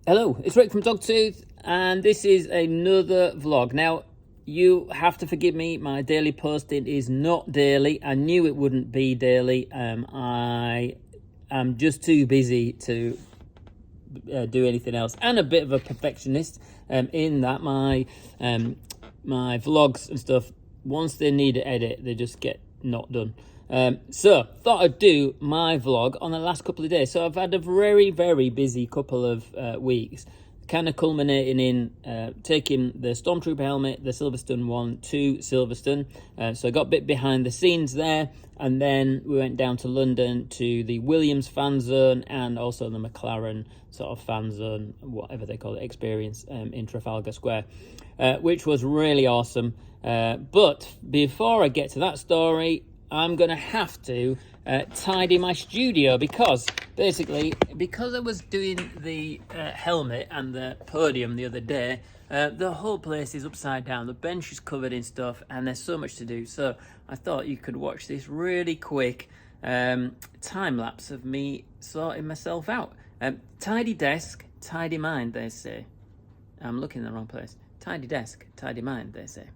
Hello, it's Rick from Dogtooth, and this is another vlog. Now, you have to forgive me, my daily posting is not daily. I knew it wouldn't be daily. I am just too busy to do anything else, and a bit of a perfectionist in that my vlogs and stuff, once they need an edit, they just get not done. So thought I'd do my vlog on the last couple of days. So I've had a very busy couple of weeks, kind of culminating in taking the Stormtrooper helmet, the Silverstone one, to Silverstone. So I got a bit behind the scenes there, and then we went down to London to the Williams fan zone and also the McLaren sort of fan zone, whatever they call it, experience in Trafalgar Square, which was really awesome. But before I get to that story, I'm going to have to tidy my studio because I was doing the helmet and the podium the other day, the whole place is upside down. The bench is covered in stuff and there's so much to do. So I thought you could watch this really quick time lapse of me sorting myself out. Tidy desk, tidy mind, they say. I'm looking in the wrong place. Tidy desk, tidy mind, they say.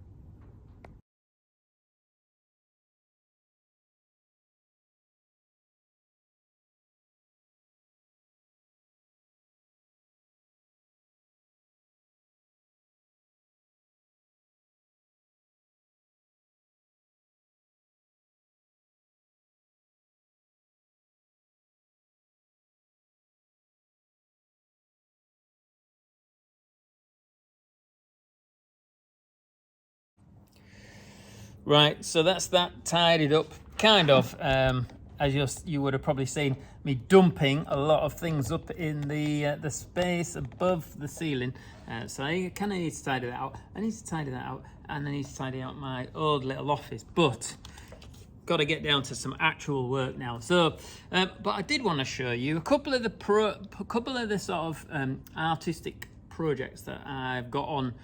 Right, so that's that tidied up, kind of, as you would have probably seen me dumping a lot of things up in the space above the ceiling. So I kind of need to tidy that out. I need to tidy that out, and I need to tidy out my old little office. But got to get down to some actual work now. So, but I did want to show you a couple of the sort of artistic projects that I've got on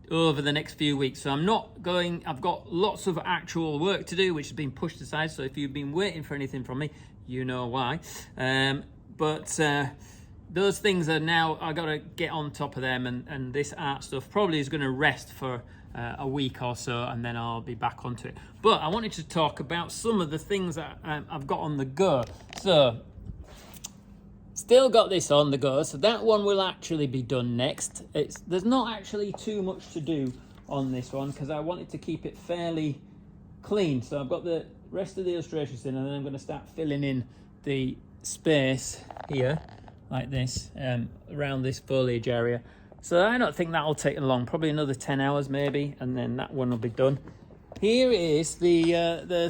over the next few weeks. So I've got lots of actual work to do, which has been pushed aside. So if you've been waiting for anything from me, you know why. But those things are now, I got to get on top of them, and this art stuff probably is going to rest for a week or so, and then I'll be back onto it. But I wanted to talk about some of the things that I've got on the go. So still got this on the go, so that one will actually be done next. There's not actually too much to do on this one because I wanted to keep it fairly clean. So I've got the rest of the illustrations in, and then I'm going to start filling in the space here like this around this foliage area. So I don't think that'll take long, probably another 10 hours maybe, and then that one will be done. Here is the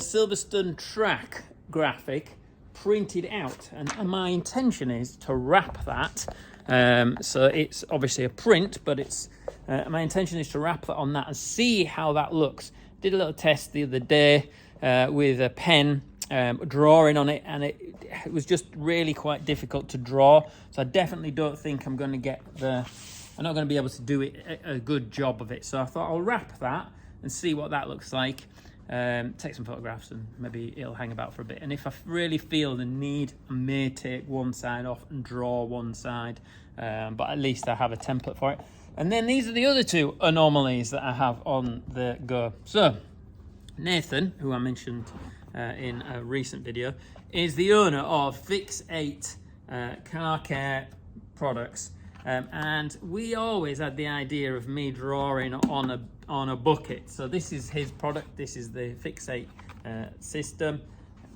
Silverstone track graphic printed out, and my intention is to wrap that. So it's obviously a print, but it's my intention is to wrap that on that and see how that looks. Did a little test the other day with a pen, drawing on it, and it was just really quite difficult to draw. So I definitely don't think I'm not going to be able to do a good job of it. So I thought I'll wrap that and see what that looks like. Take some photographs, and maybe it'll hang about for a bit. And if I really feel the need, I may take one side off and draw one side, but at least I have a template for it. And then these are the other two anomalies that I have on the go. So Nathan, who I mentioned in a recent video, is the owner of Fix8 car care products, and we always had the idea of me drawing on a bucket. So this is his product. This is the Fix8 system,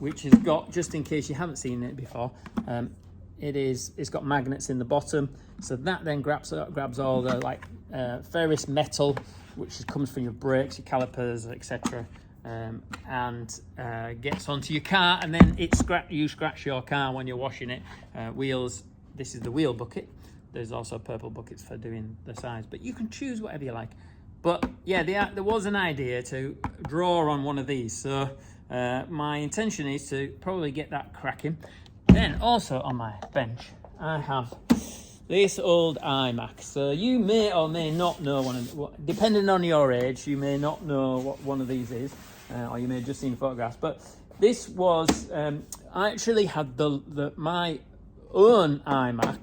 which has got, just in case you haven't seen it before, it's got magnets in the bottom. So that then grabs all the ferrous metal, which comes from your brakes, your calipers, etc., and gets onto your car, and then you scratch your car when you're washing it. Wheels. This is the wheel bucket. There's also purple buckets for doing the sides, but you can choose whatever you like. But yeah, there was an idea to draw on one of these, so my intention is to probably get that cracking. Then also on my bench, I have this old iMac. So you may or may not know depending on your age, you may not know what one of these is, or you may have just seen photographs. But this was, I actually had my own iMac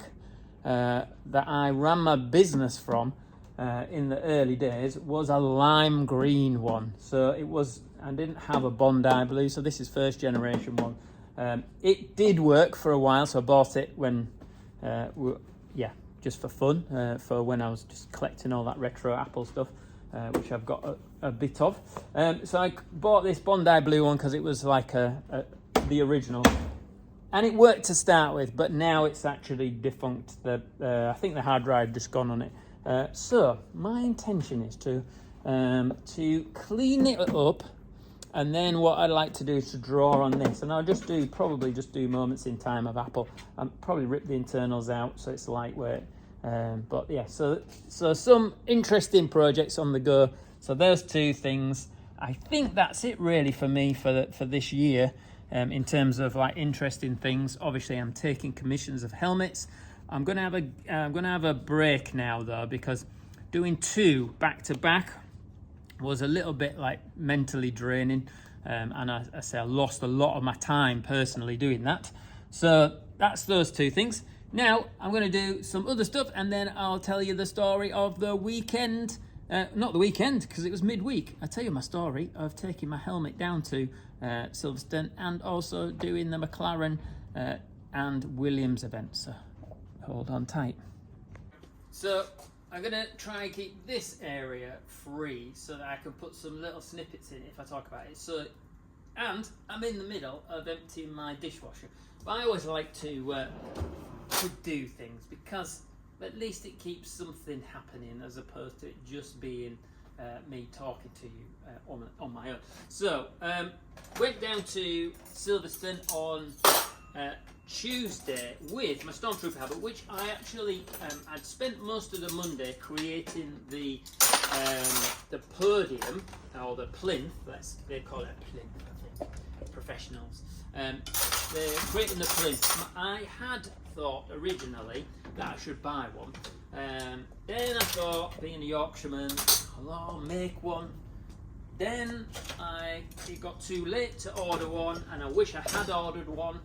that I ran my business from in the early days was a lime green one. So I didn't have a Bondi blue, so this is first generation one. It did work for a while, so I bought it when, just for fun, for when I was just collecting all that retro Apple stuff, which I've got a bit of. So I bought this Bondi blue one because it was like the original. And it worked to start with, but now it's actually defunct. I think the hard drive just gone on it. So my intention is to clean it up, and then what I'd like to do is to draw on this, and I'll probably just do moments in time of Apple. I'll probably rip the internals out so it's lightweight. But yeah, so some interesting projects on the go. So those two things. I think that's it really for me for this year. In terms of like interesting things, obviously I'm taking commissions of helmets. I'm gonna have a break now though, because doing two back to back was a little bit like mentally draining, and I lost a lot of my time personally doing that. So that's those two things. Now I'm going to do some other stuff, and then I'll tell you the story of the weekend. Not the weekend, because it was midweek. I'll tell you my story of taking my helmet down to Silverstone and also doing the McLaren and Williams event. So hold on tight. So I'm going to try and keep this area free so that I can put some little snippets in if I talk about it. And I'm in the middle of emptying my dishwasher. But I always like to do things because at least it keeps something happening as opposed to it just being me talking to you on my own. So, went down to Silverstone on Tuesday with my Stormtrooper helmet, which I actually I'd spent most of the Monday creating the podium, or the plinth. They call it a plinth, I think, professionals. They're creating the plinth. I had thought originally that I should buy one. Then I thought, being a Yorkshireman, I'll make one. Then it got too late to order one, and I wish I had ordered one,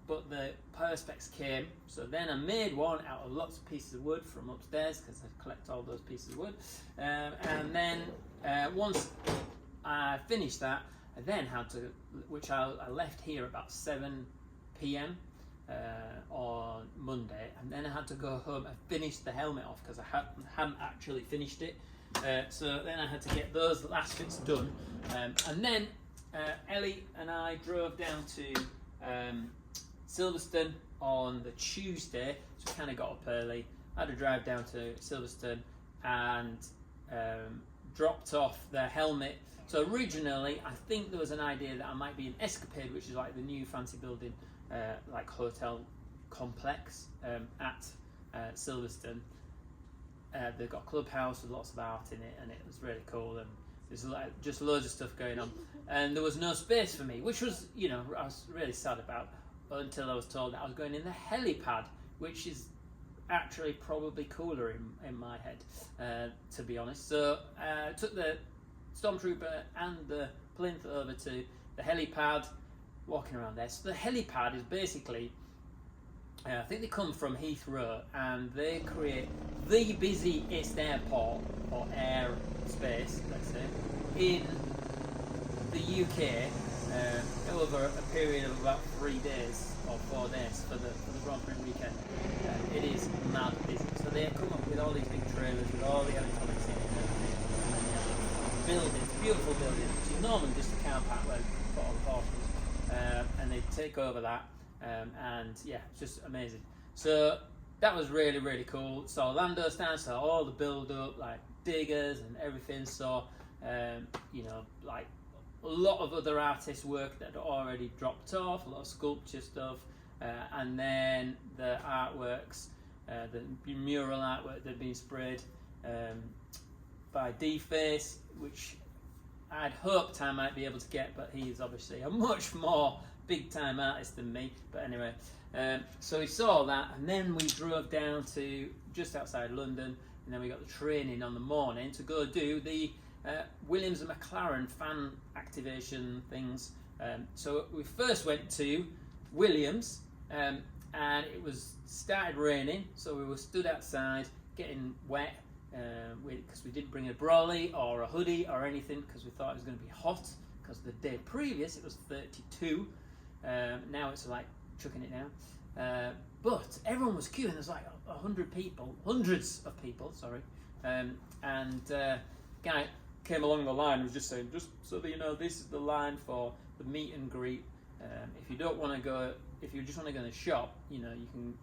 but the Perspex came. So then I made one out of lots of pieces of wood from upstairs, because I collect all those pieces of wood. And then once I finished that, I then had to, which I left here about 7 p.m. On Monday, and then I had to go home and finish the helmet off because I hadn't actually finished it. So then I had to get those last bits done, and then Ellie and I drove down to Silverstone on the Tuesday, so kind of got up early. I had to drive down to Silverstone and dropped off the helmet. So originally, I think there was an idea that I might be in Escapade, which is like the new fancy building, like hotel complex at Silverstone. They've got a clubhouse with lots of art in it, and it was really cool. And there's just loads of stuff going on, and there was no space for me, which was, I was really sad about until I was told that I was going in the helipad, which is actually probably cooler in my head, to be honest. So I took the Stormtrooper and the plinth over to the helipad, walking around there. So the helipad is basically, I think they come from Heathrow, and they create the busiest airport or airspace, let's say, in the UK over a period of about 3 days or 4 days for the Grand Prix weekend. It is mad busy. So they come up with all these big trailers with all the electronics in it and everything. Buildings, beautiful buildings, which is normally just a car park where they put all the horses, and they take over that, and yeah, it's just amazing. So that was really, really cool. So Lando stands, so all the build up, like diggers and everything. So like a lot of other artists' work that had already dropped off, a lot of sculpture stuff, and then the artworks, the mural artwork that had been sprayed by D-Face, which I'd hoped I might be able to get, but he's obviously a much more big-time artist than me. But anyway, so we saw that, and then we drove down to just outside London, and then we got the train in on the morning to go do the Williams and McLaren fan activation things. So we first went to Williams, and it was started raining, so we were stood outside getting wet because we didn't bring a brolly or a hoodie or anything because we thought it was going to be hot because the day previous it was 32. Now it's like chucking it down. But everyone was queuing. There's like 100 people, hundreds of people, sorry. Guy came along the line and was just saying, just so that you know, this is the line for the meet and greet. If you don't want to go, if you just want to go in the shop, you know,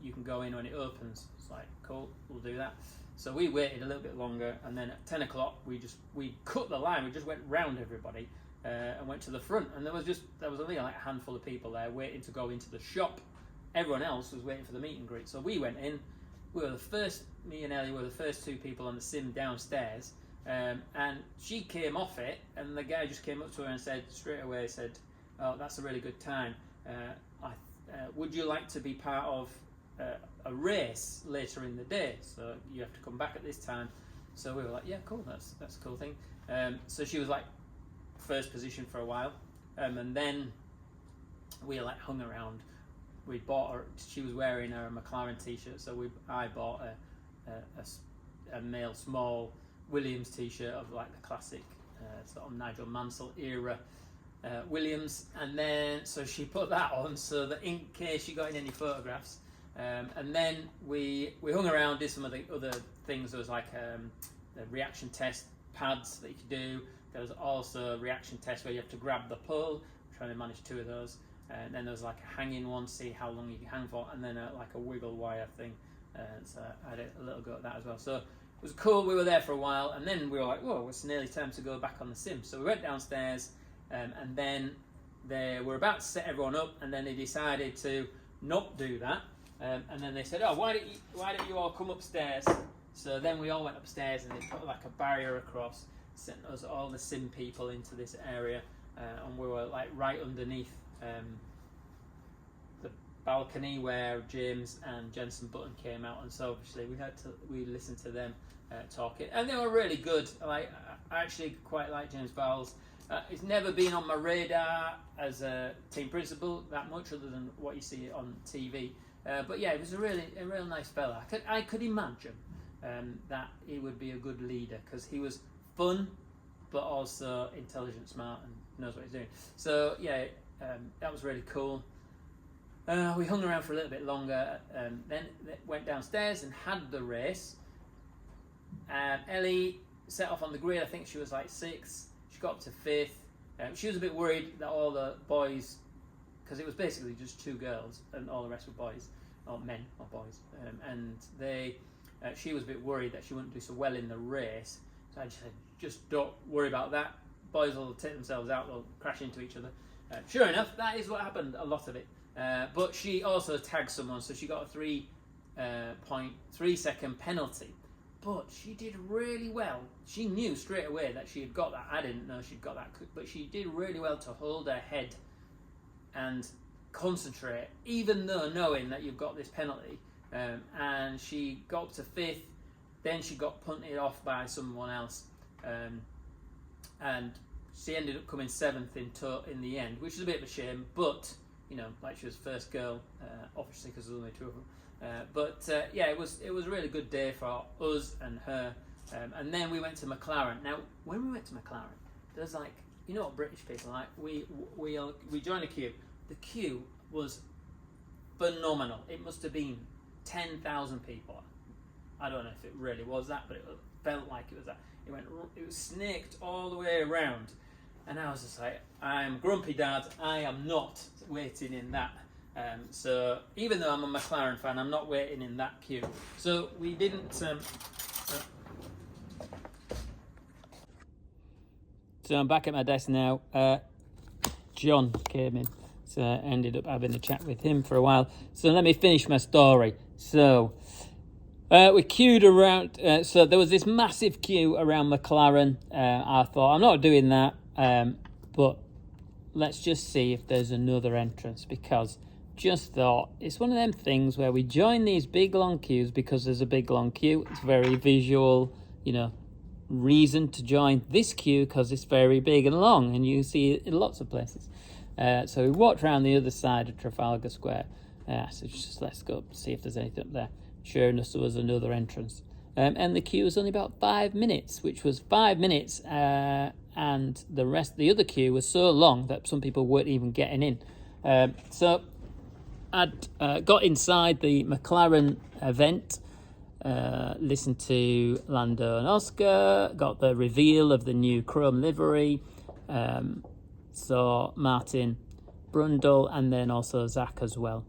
you can go in when it opens. It's like, cool, we'll do that. So we waited a little bit longer, and then at 10 o'clock we cut the line. We just went round everybody and went to the front, and there was only like a handful of people there waiting to go into the shop. Everyone else was waiting for the meet and greet. So we went in. We were the first. Me and Ellie were the first two people on the sim downstairs, and she came off it, and the guy just came up to her and said straight away, "Oh, that's a really good time. Would you like to be part of a race later in the day? So you have to come back at this time." So we were like, "Yeah, cool. That's a cool thing." So she was like first position for a while, and then we like hung around. We bought her. She was wearing her McLaren T-shirt, so I bought a male small Williams T-shirt of like the classic sort of Nigel Mansell era Williams, and then so she put that on so that in case she got in any photographs, and then we hung around, did some of the other things. There was like the reaction test pads that you could do. There was also a reaction test where you have to grab the pole. I'm trying to manage 2 of those. And then there was like a hanging one, see how long you can hang for, and then like a wiggle wire thing. So I had a little go at that as well. So it was cool. We were there for a while, and then we were like, whoa, it's nearly time to go back on the sim. So we went downstairs, and then they were about to set everyone up, and then they decided to not do that. And then they said, oh, why don't you all come upstairs? So then we all went upstairs, and they put like a barrier across, sent us all the sim people into this area, and we were like right underneath the balcony where James and Jensen Button came out, and so obviously we listened to them talking, and they were really good. I actually quite like James Bowles. It's never been on my radar as a team principal that much, other than what you see on TV. But yeah, it was a real nice fella. I could imagine that he would be a good leader because he was fun, but also intelligent, smart, and knows what he's doing. So yeah. That was really cool. We hung around for a little bit longer, then went downstairs and had the race. Ellie set off on the grid. I think she was like 6th. She got up to 5th. She was a bit worried that all the boys, because it was basically just 2 girls and all the rest were boys, or men, or boys. She was a bit worried that she wouldn't do so well in the race. So I just said, just don't worry about that. Boys will take themselves out. They'll crash into each other. Sure enough, that is what happened, a lot of it. But she also tagged someone, so she got a 3.3 second penalty. But she did really well. She knew straight away that she had got that. I didn't know she'd got that, but she did really well to hold her head and concentrate, even though knowing that you've got this penalty. And she got up to 5th, then she got punted off by someone else. And she ended up coming 7th in the end, which is a bit of a shame, but, you know, like she was first girl, obviously, because there's only 2 of them. Yeah, it was a really good day for us and her. And then we went to McLaren. Now, when we went to McLaren, there's like, you know what British people are like? We joined a queue. The queue was phenomenal. It must have been 10,000 people. I don't know if it really was that, but it felt like it was that. It was snaked all the way around, and I was just like, I'm grumpy dad, I am not waiting in that. So even though I'm a McLaren fan, I'm not waiting in that queue. So we didn't. So I'm back at my desk now. John came in, so I ended up having a chat with him for a while. So let me finish my story. So. We queued around, so there was this massive queue around McLaren. I thought, I'm not doing that, but let's just see if there's another entrance, because just thought, it's one of them things where we join these big long queues because there's a big long queue. It's very visual, you know, reason to join this queue because it's very big and long, and you see it in lots of places. So we walked around the other side of Trafalgar Square, So just let's go see if there's anything up there. Sure enough, there was another entrance. And the queue was only about 5 minutes, which was 5 minutes, and the other queue was so long that some people weren't even getting in. So I'd got inside the McLaren event, listened to Lando and Oscar, got the reveal of the new chrome livery, saw Martin Brundle, and then also Zach as well.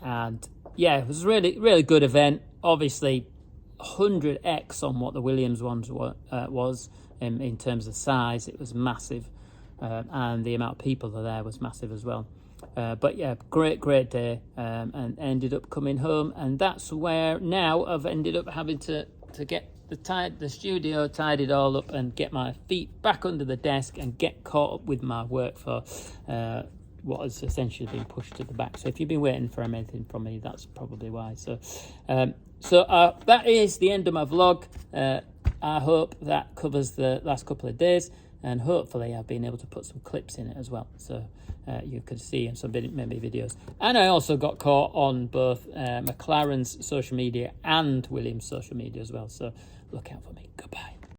And yeah, it was a really, really good event. Obviously, 100x on what the Williams ones was in terms of size. It was massive, and the amount of people there was massive as well. But yeah, great day, and ended up coming home, and that's where now I've ended up having to get the studio tidied all up and get my feet back under the desk and get caught up with my work for what has essentially been pushed to the back. So if you've been waiting for anything from me, that's probably why. So that is the end of my vlog. I hope that covers the last couple of days, and hopefully I've been able to put some clips in it as well, so you could see in some maybe videos. And I also got caught on both McLaren's social media and Williams' social media as well, so look out for me. Goodbye.